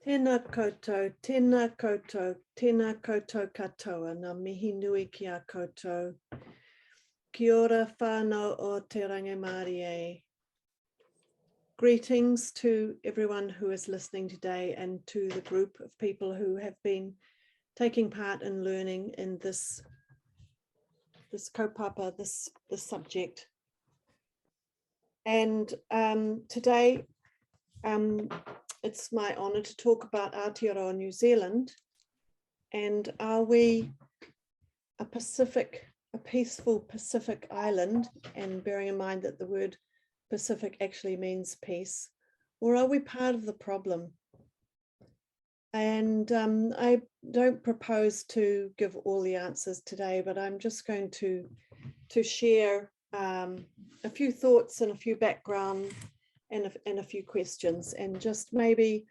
Tēnā koutou, tēnā koutou, tēnā koutou katoa, ngā mihi nui ki a koutou. Kia ora whānau o te rangi Māori e. Greetings to everyone who is listening today and to the group of people who have been taking part in learning in this kaupapa, this subject. And today, it's my honour to talk about Aotearoa New Zealand, and are we a peaceful Pacific island, and bearing in mind that the word Pacific actually means peace, or are we part of the problem? And I don't propose to give all the answers today, but I'm just going to share a few thoughts and a few background and a few questions, and just maybe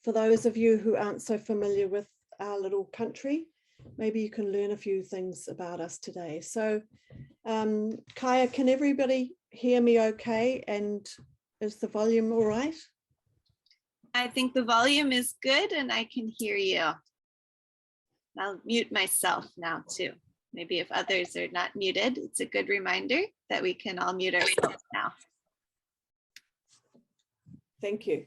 for those of you who aren't so familiar with our little country, maybe you can learn a few things about us today. So Kaia, can everybody hear me okay, and is the volume all right? I think the volume is good and I can hear you. I'll mute myself now too. Maybe if others are not muted, it's a good reminder that we can all mute ourselves now. Thank you.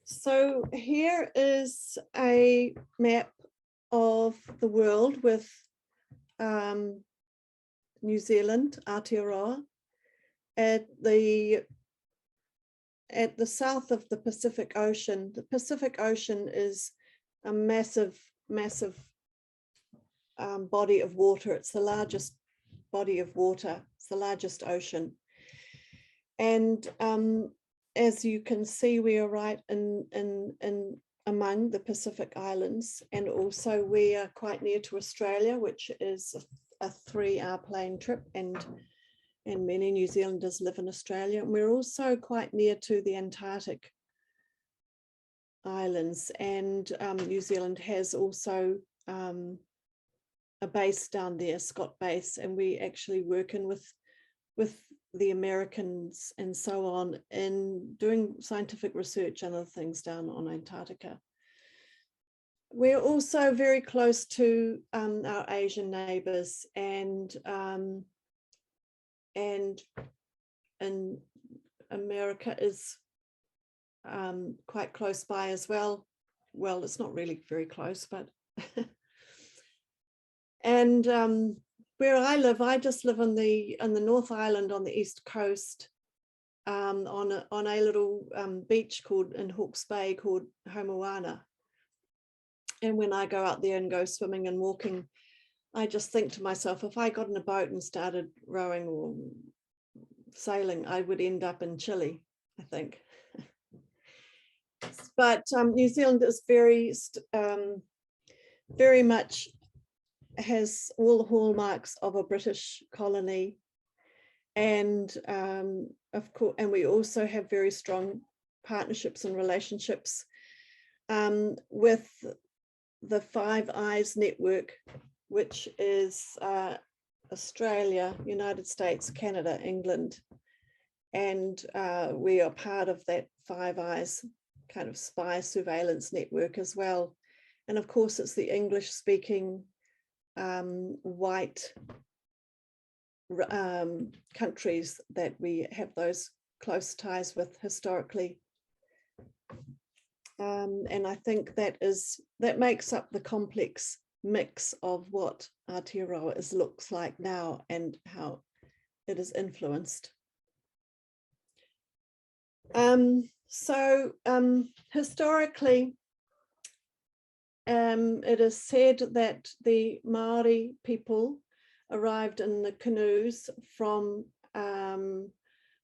So here is a map of the world with New Zealand, Aotearoa, at the south of the Pacific Ocean. The Pacific Ocean is a massive body of water. It's the largest body of water. It's the largest ocean. And as you can see, we are right in among the Pacific Islands, and also we are quite near to Australia, which is a 3-hour plane trip, and many New Zealanders live in Australia. And we're also quite near to the Antarctic Islands, and New Zealand has also a base down there, Scott Base, and we actually work in with the Americans and so on in doing scientific research and other things down on Antarctica. We're also very close to our Asian neighbours, and America is quite close by as well. Well, it's not really very close, but and where I live, I just live on the North Island on the east coast, on a little beach in Hawke's Bay called Homoana. And when I go out there and go swimming and walking, I just think to myself, if I got in a boat and started rowing or sailing, I would end up in Chile, I think. But New Zealand is very much has all the hallmarks of a British colony, and of course, and we also have very strong partnerships and relationships with the Five Eyes network, which is Australia, United States, Canada, England, and we are part of that Five Eyes kind of spy surveillance network as well. And of course, it's the English-speaking white countries that we have those close ties with historically, and I think that makes up the complex mix of what Aotearoa looks like now and how it is influenced. So historically, it is said that the Maori people arrived in the canoes from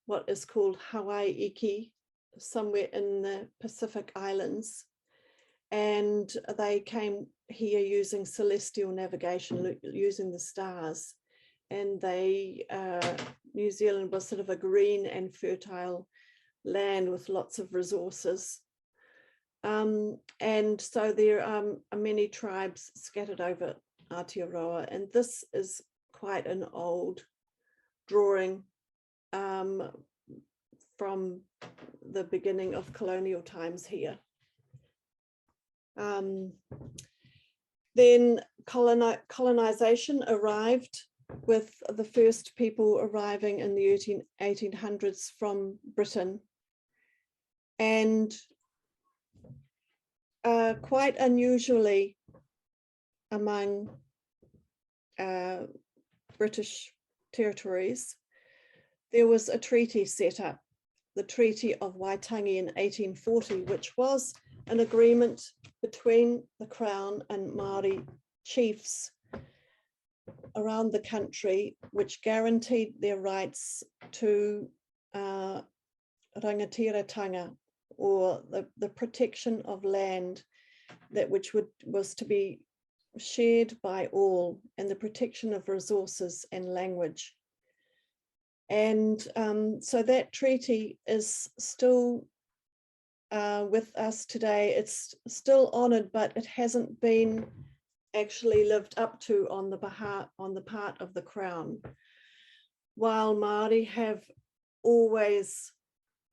what is called Hawaii, somewhere in the Pacific Islands, and they came here using celestial navigation, using the stars, and New Zealand was sort of a green and fertile land with lots of resources. And so there are many tribes scattered over Aotearoa, and this is quite an old drawing from the beginning of colonial times here. Then colonization arrived, with the first people arriving in the 1800s from Britain. And quite unusually among British territories, there was a treaty set up, the Treaty of Waitangi in 1840, which was an agreement between the Crown and Maori chiefs around the country, which guaranteed their rights to rangatiratanga, or the protection of land that was to be shared by all, and the protection of resources and language. And so that treaty is still with us today. It's still honoured, but it hasn't been actually lived up to on the part of the Crown, while Māori have always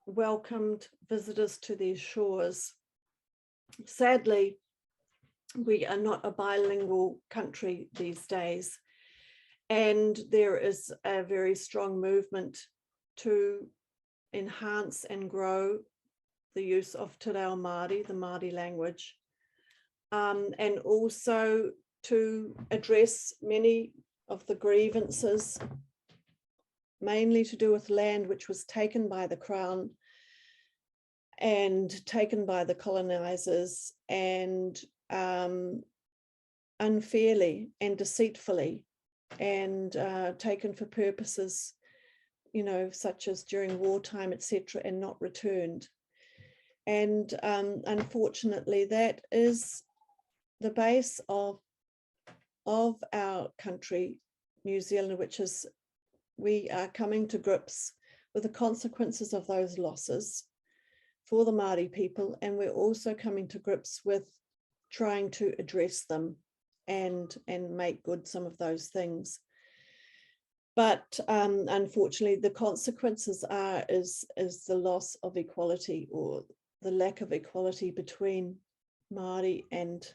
welcomed visitors to their shores. Sadly, we are not a bilingual country these days, and there is a very strong movement to enhance and grow the use of Te Reo Māori, the Māori language, and also to address many of the grievances, mainly to do with land which was taken by the Crown and taken by the colonizers, and unfairly and deceitfully, and taken for purposes, such as during wartime, etc., and not returned. And unfortunately, that is the base of our country, New Zealand, which is we are coming to grips with the consequences of those losses for the Māori people, and we're also coming to grips with trying to address them and make good some of those things. But unfortunately, the consequences is the loss of equality, or the lack of equality between Māori and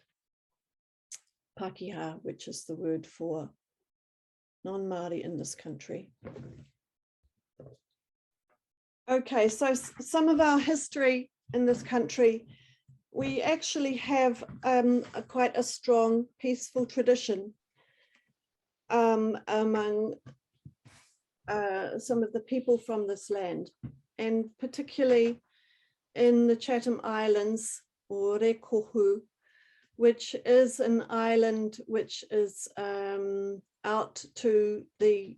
Pākehā, which is the word for non-Māori in this country. Okay, so some of our history in this country, we actually have quite a strong peaceful tradition among some of the people from this land, and particularly in the Chatham Islands, or Rekohu, which is an island which is out to the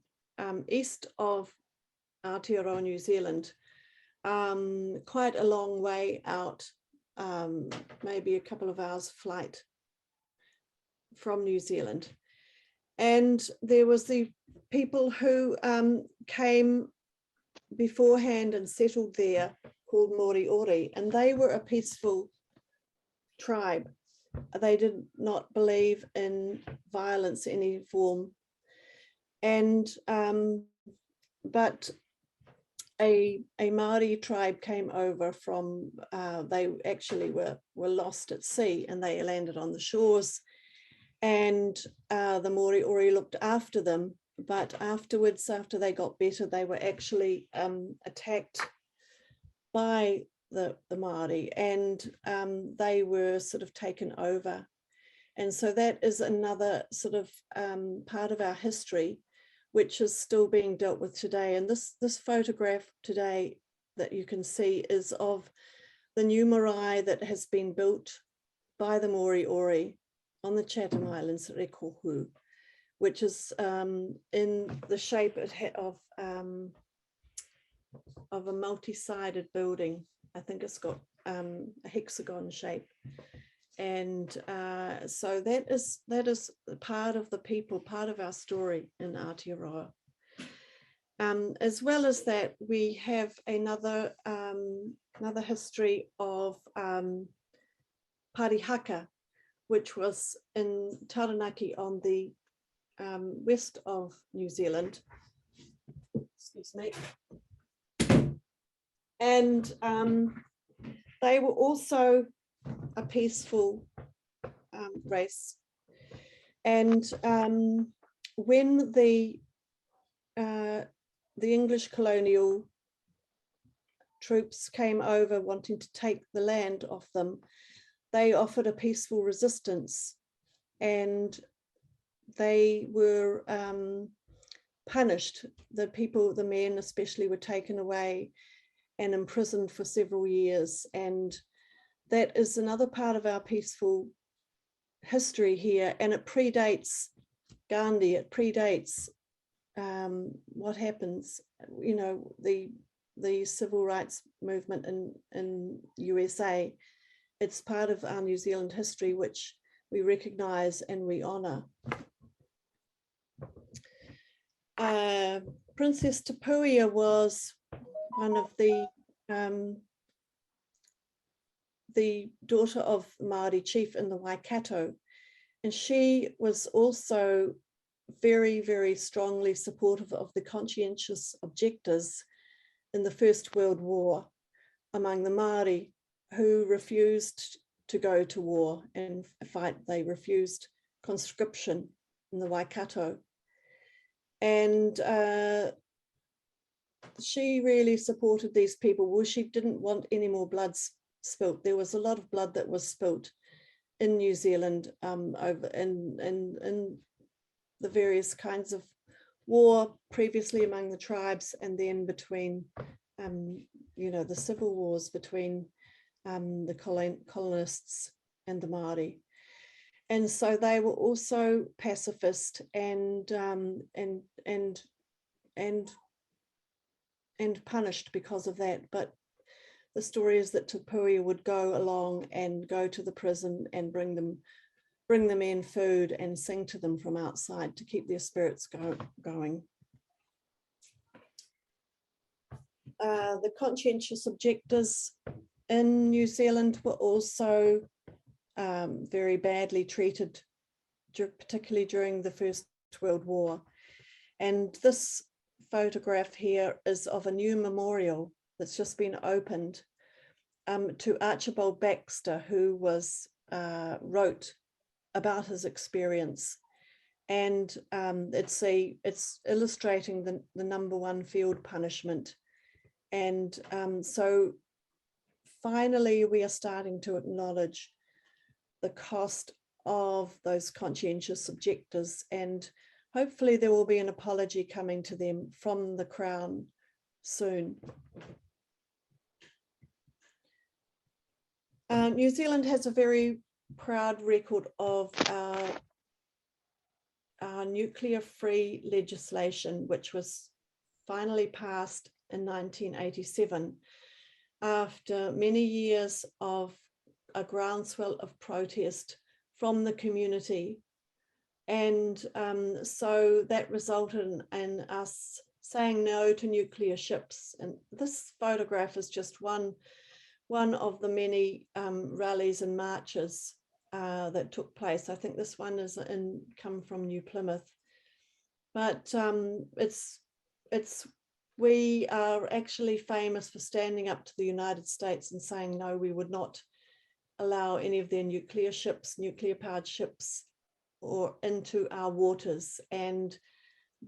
east of Aotearoa New Zealand, quite a long way out, maybe a couple of hours flight from New Zealand. And there was the people who came beforehand and settled there, called Moriori, and they were a peaceful tribe. They did not believe in violence in any form. And but a Māori tribe came over from, they actually were lost at sea, and they landed on the shores, and the Moriori looked after them. But afterwards, after they got better, they were actually attacked by the Māori, and they were sort of taken over. And so that is another sort of part of our history, which is still being dealt with today. And this photograph today that you can see is of the new marae that has been built by the Moriori on the Chatham Islands, Rekohu, which is in the shape of a multi-sided building. I think it's got a hexagon shape. And so that is part of the people, part of our story in Aotearoa. As well as that, we have another history of Parihaka, which was in Taranaki on the west of New Zealand. Excuse me. And they were also a peaceful race. And when the English colonial troops came over wanting to take the land off them, they offered a peaceful resistance, and they were punished. The men especially, were taken away and imprisoned for several years. And that is another part of our peaceful history here, and it predates Gandhi, it predates what happens, you know, the civil rights movement in USA. It's part of our New Zealand history, which we recognize and we honor. Princess Tapuia was one of the daughter of the Maori chief in the Waikato, and she was also very, very strongly supportive of the conscientious objectors in the First World War among the Maori, who refused to go to war and fight. They refused conscription in the Waikato. And she really supported these people. Well, she didn't want any more blood spilt. There was a lot of blood that was spilt in New Zealand over in the various kinds of war previously among the tribes, and then between you know, the civil wars between the colonists and the Maori. And so they were also pacifist and punished because of that. But the story is that Tapuia would go along and go to the prison and bring the men food and sing to them from outside to keep their spirits going. The conscientious objectors in New Zealand were also very badly treated, particularly during the First World War. And this photograph here is of a new memorial that's just been opened to Archibald Baxter, who wrote about his experience. And it's illustrating the #1 field punishment. And so finally, we are starting to acknowledge the cost of those conscientious objectors, and hopefully there will be an apology coming to them from the Crown soon. New Zealand has a very proud record of our nuclear-free legislation, which was finally passed in 1987 after many years of a groundswell of protest from the community. And so that resulted in us saying no to nuclear ships. And this photograph is just one of the many rallies and marches that took place. I think this one is come from New Plymouth. But we are actually famous for standing up to the United States and saying, no, we would not allow any of their nuclear ships, nuclear powered ships, or into our waters. And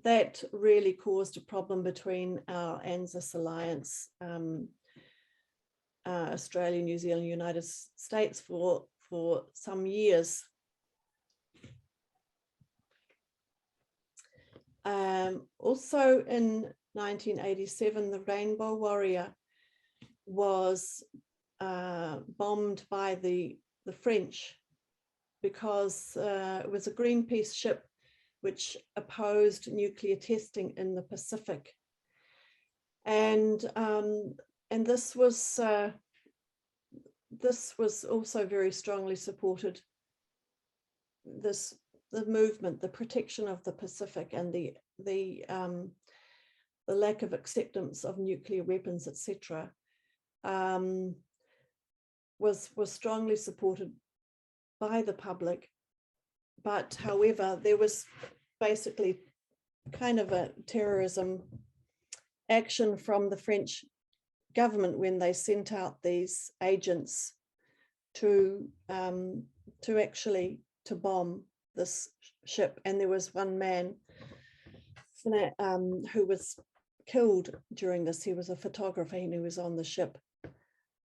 that really caused a problem between our ANZAC alliance, Australia, New Zealand, United States for some years. Also in 1987, the Rainbow Warrior was bombed by the French because it was a Greenpeace ship which opposed nuclear testing in the Pacific. And this was also very strongly supported, the movement, the protection of the Pacific, and the lack of acceptance of nuclear weapons, etc., was strongly supported by the public. But however, there was basically kind of a terrorism action from the French government when they sent out these agents to actually to bomb this ship. And there was one man who was killed during this. He was a photographer and he was on the ship.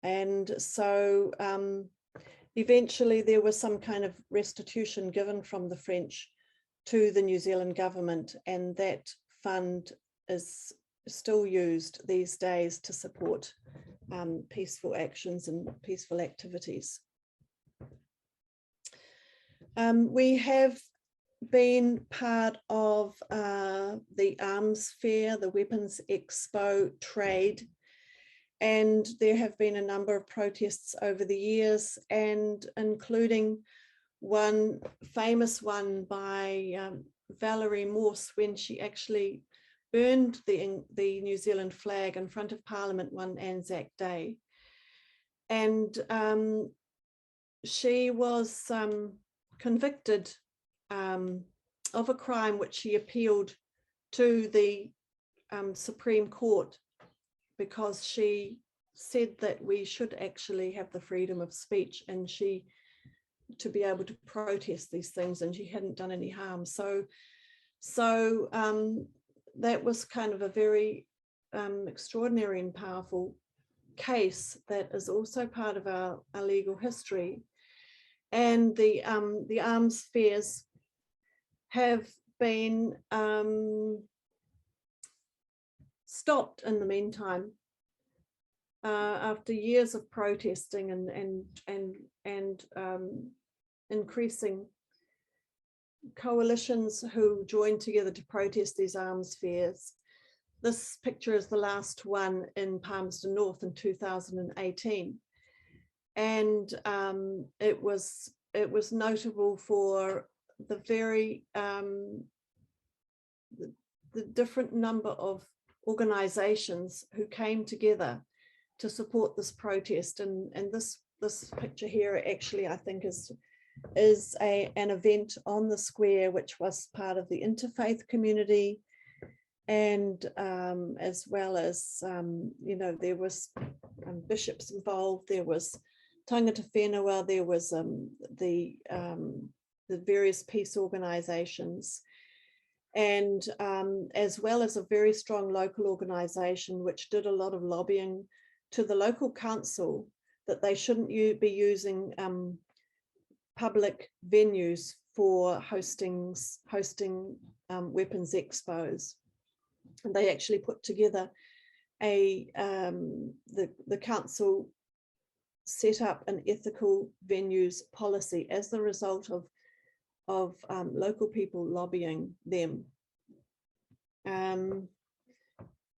And so eventually there was some kind of restitution given from the French to the New Zealand government, and that fund is still used these days to support peaceful actions and peaceful activities. We have been part of the arms fair, the weapons expo trade, and there have been a number of protests over the years, and including one famous one by Valerie Morse, when she actually burned the New Zealand flag in front of Parliament one ANZAC Day. And she was convicted of a crime which she appealed to the Supreme Court, because she said that we should actually have the freedom of speech and to be able to protest these things, and she hadn't done any harm. So that was kind of a very extraordinary and powerful case that is also part of our legal history. And the arms fairs have been stopped in the meantime after years of protesting and increasing coalitions who joined together to protest these arms fairs. This picture is the last one in Palmerston North in 2018, and it was notable for the very the different number of organizations who came together to support this protest. And this picture here actually, I think, is an event on the square which was part of the interfaith community, and as well as there was bishops involved, there was tangata whenua, there was the various peace organizations, and as well as a very strong local organization which did a lot of lobbying to the local council that they shouldn't be using public venues for hosting weapons expos. And they actually put together the council set up an ethical venues policy as the result of local people lobbying them.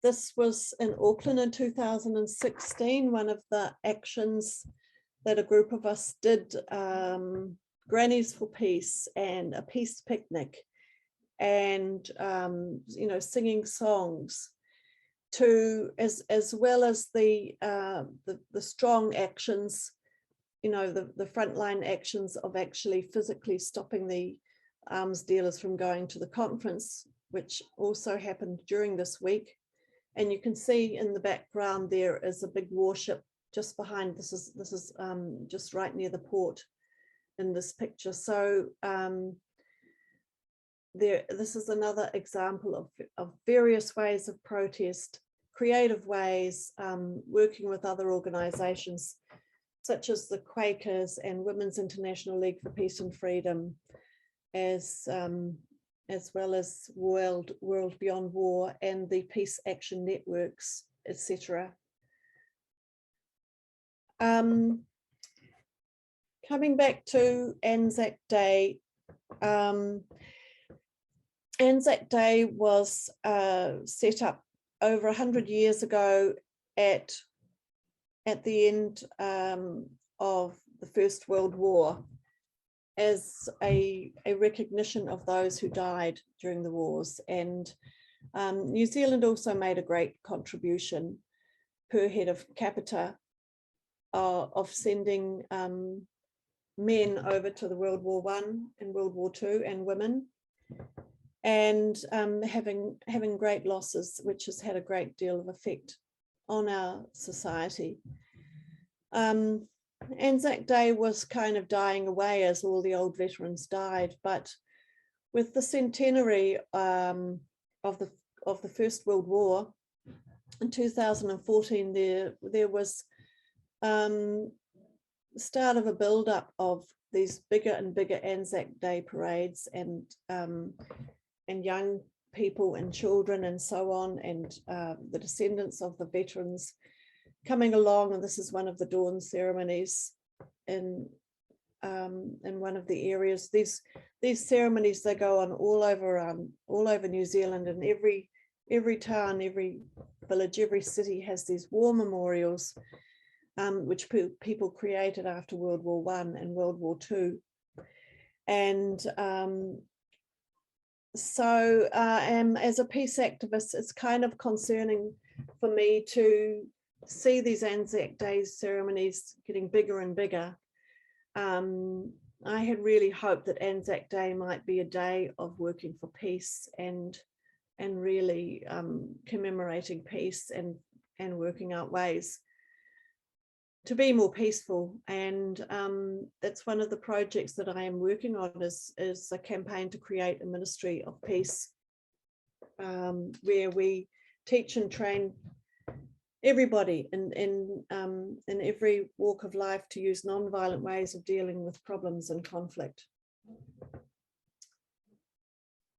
This was in Auckland in 2016, one of the actions that a group of us did, Grannies for Peace and a peace picnic, and singing songs, as well as the strong actions, the frontline actions of actually physically stopping the arms dealers from going to the conference, which also happened during this week. And you can see in the background there is a big warship just behind. This is just right near the port in this picture. So this is another example of various ways of protest, creative ways, working with other organizations such as the Quakers and Women's International League for Peace and Freedom, as well as World Beyond War and the Peace Action Networks, etc. Coming back to ANZAC Day, ANZAC Day was set up over 100 years ago at the end of the First World War, as a recognition of those who died during the wars. And New Zealand also made a great contribution per head of capita of sending men over to the World War I and World War II, and women, and having great losses, which has had a great deal of effect our society. ANZAC Day was kind of dying away as all the old veterans died, but with the centenary of the First World War in 2014, there was start of a build-up of these bigger and bigger ANZAC Day parades, and young people and children and so on, and the descendants of the veterans coming along. And this is one of the dawn ceremonies in one of the areas. These ceremonies, they go on all over New Zealand, and every town, every village, every city has these war memorials, which people created after World War I and World War II. And so as a peace activist, it's kind of concerning for me to see these ANZAC Day ceremonies getting bigger and bigger. I had really hoped that ANZAC Day might be a day of working for peace and really commemorating peace and working out ways to be more peaceful. And that's one of the projects that I am working on, is a campaign to create a ministry of peace, where we teach and train everybody in every walk of life to use non-violent ways of dealing with problems and conflict.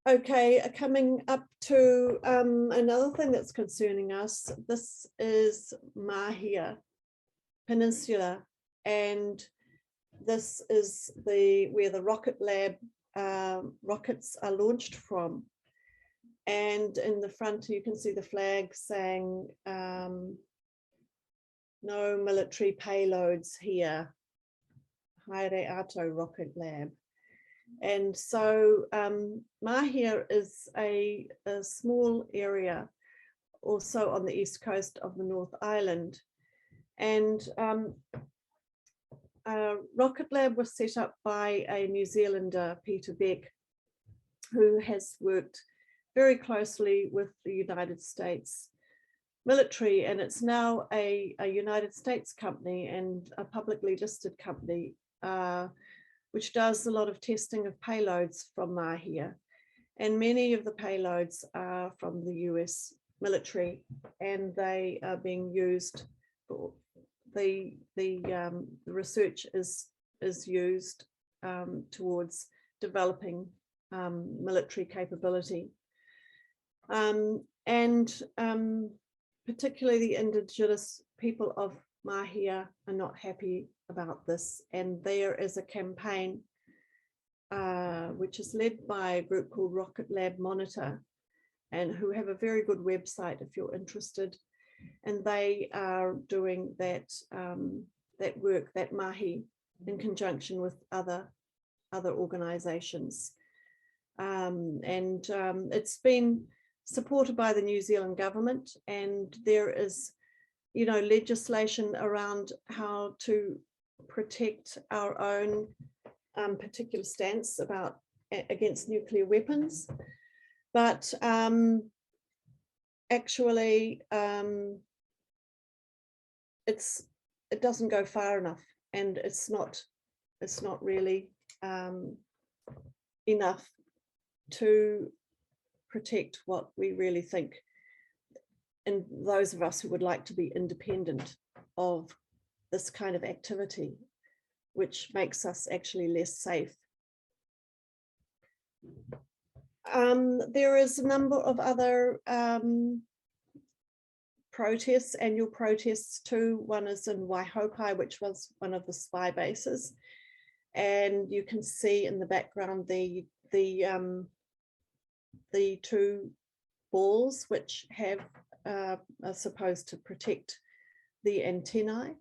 Okay, coming up to another thing that's concerning us. This is Mahia Peninsula, and this is where the rocket lab rockets are launched from. And in the front, you can see the flag saying, no military payloads here, Aotearoa Rocket Lab. And so Mahia is a small area also on the east coast of the North Island. And Rocket Lab was set up by a New Zealander, Peter Beck, who has worked very closely with the United States military, and it's now a United States company and a publicly listed company, which does a lot of testing of payloads from Mahia. And many of the payloads are from the US military, and they are being used for the research is used towards developing military capability. And particularly the indigenous people of Mahia are not happy about this. And there is a campaign which is led by a group called Rocket Lab Monitor, and who have a very good website if you're interested. And they are doing that work, that mahi, in conjunction with other organizations. It's been supported by the New Zealand government, and there is, legislation around how to protect our own particular stance against nuclear weapons. But actually, it doesn't go far enough, and it's not really enough to protect what we really think, and those of us who would like to be independent of this kind of activity, which makes us actually less safe. There is a number of other protests, annual protests too. One is in Waihokai, which was one of the spy bases, and you can see in the background the two balls which are supposed to protect the antennae,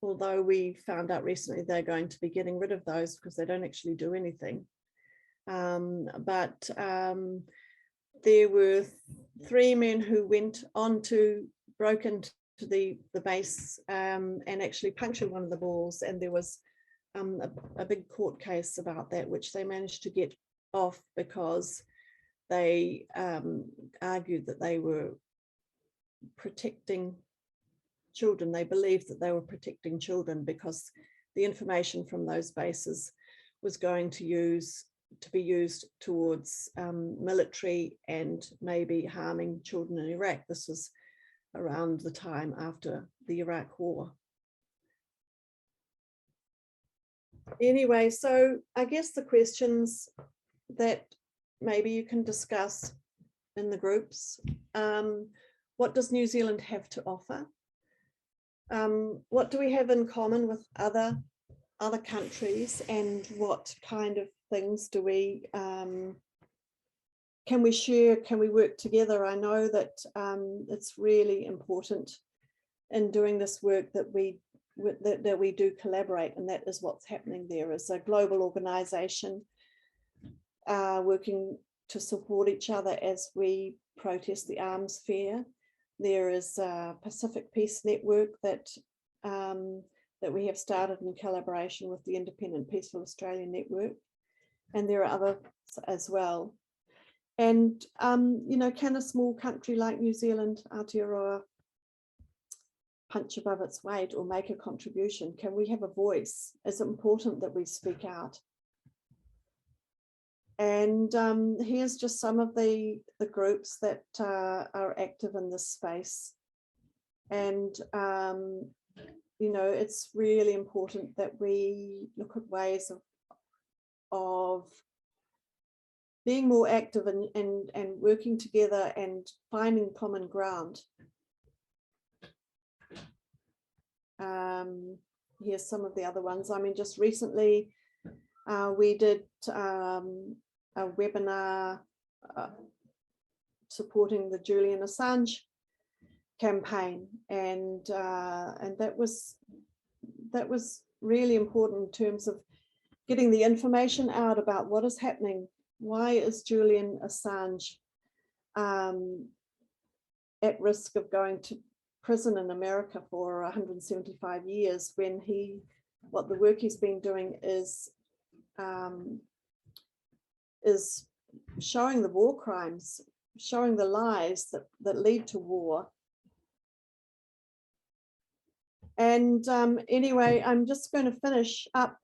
although we found out recently they're going to be getting rid of those because they don't actually do anything. But there were 3 men who broke into the base and actually punctured one of the balls, and there was a big court case about that, which they managed to get off because they argued that they were protecting children. They believed that they were protecting children because the information from those bases was going to be used towards military and maybe harming children in Iraq. This was around the time after the Iraq War. Anyway, so I guess the questions that maybe you can discuss in the groups. What does New Zealand have to offer? What do we have in common with other countries, and what kind of things do we can we share? Can we work together? I know that it's really important in doing this work that we do collaborate, and that is what's happening. There is a global organization working to support each other as we protest the arms fair. There is a Pacific Peace Network that we have started in collaboration with the Independent Peaceful Australia Network, and there are others as well. And you know, can a small country like New Zealand, Aotearoa, punch above its weight or make a contribution? Can we have a voice? Is it important that we speak out? And here's just some of the groups that are active in this space. And you know, it's really important that we look at ways of being more active and working together and finding common ground. Here's some of the other ones. I mean, just recently we did a webinar supporting the Julian Assange campaign, and that was really important in terms of getting the information out about what is happening. Why is Julian Assange at risk of going to prison in America for 175 years when what the work he's been doing is showing the war crimes, showing the lies that lead to war. And anyway, I'm just going to finish up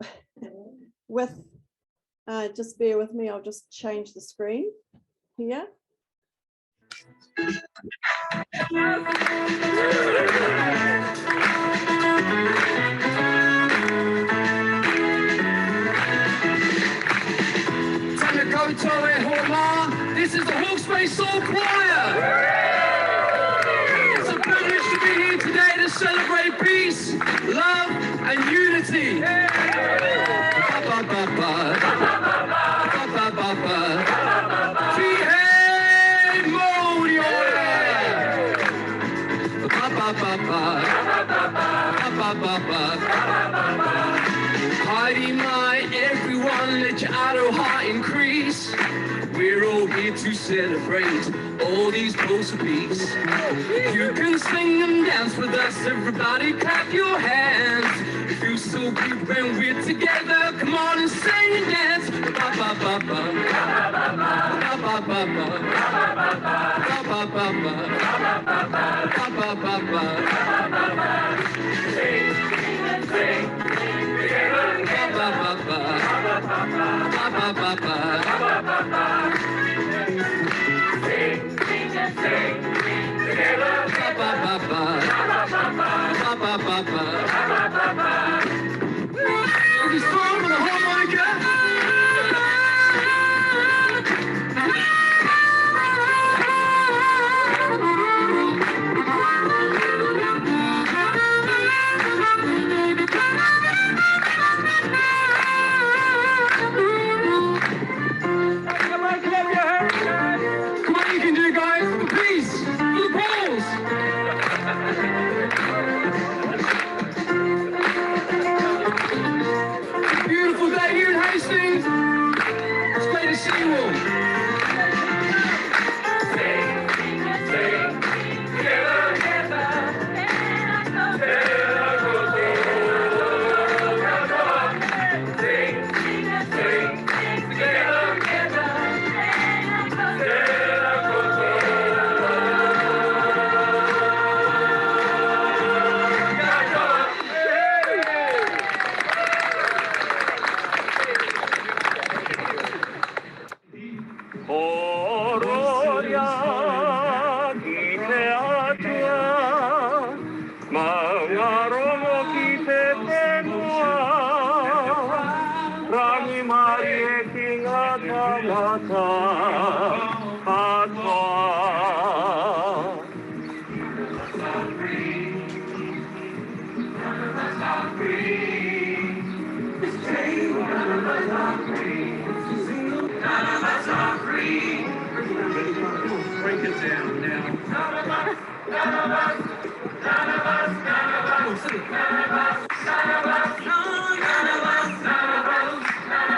with, just bear with me, I'll just change the screen here. This is the Hawke's Bay Soul Choir. It's a privilege to be here today to celebrate peace, love, and unity. Heidi, my everyone, let your idle heart increase. We're all here to celebrate all these posts of peace. You can sing and dance with us, everybody clap your hands. It feels so good when we're together, come on and sing and dance. Is this fun with a harmonica? break it down now. None of us, none of us, none of us, none of us, none of us, none of us, none of us, none of us, none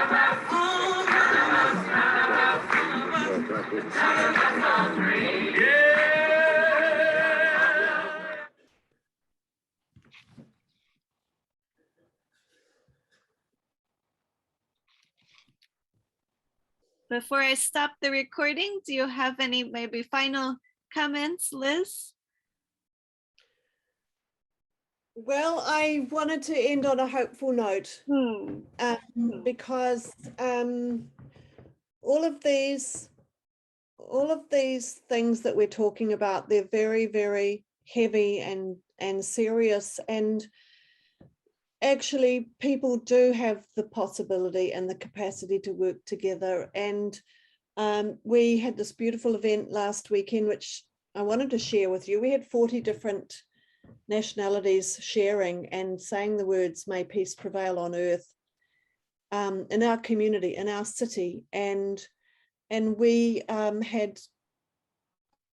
of us, none of us, none of us, all three. Yeah. Before I stop the recording, do you have any maybe final comments, Liz? Well, I wanted to end on a hopeful note because all of these things that we're talking about, they're very, very heavy and serious, and actually people do have the possibility and the capacity to work together. And we had this beautiful event last weekend, which I wanted to share with you. We had 40 different nationalities sharing and saying the words, "May peace prevail on earth," in our community, in our city. And we had,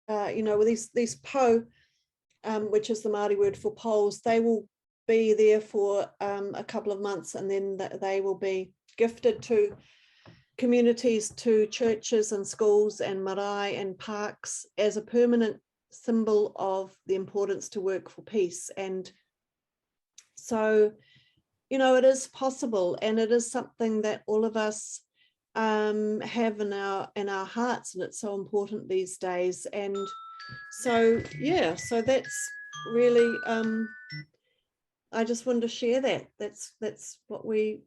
these po, which is the Māori word for poles, they will be there for a couple of months, and then they will be gifted to communities, to churches and schools and marae and parks as a permanent symbol of the importance to work for peace. And so, it is possible, and it is something that all of us have in our hearts, and it's so important these days. And so, yeah, so that's really, I just wanted to share that. That's what we're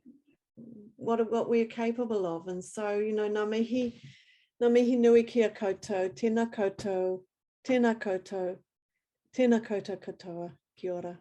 capable of. And so, ngā mihi nui kia koutou, tēnā koutou, tēnā koutou, tēnā koutou katoa, kia ora.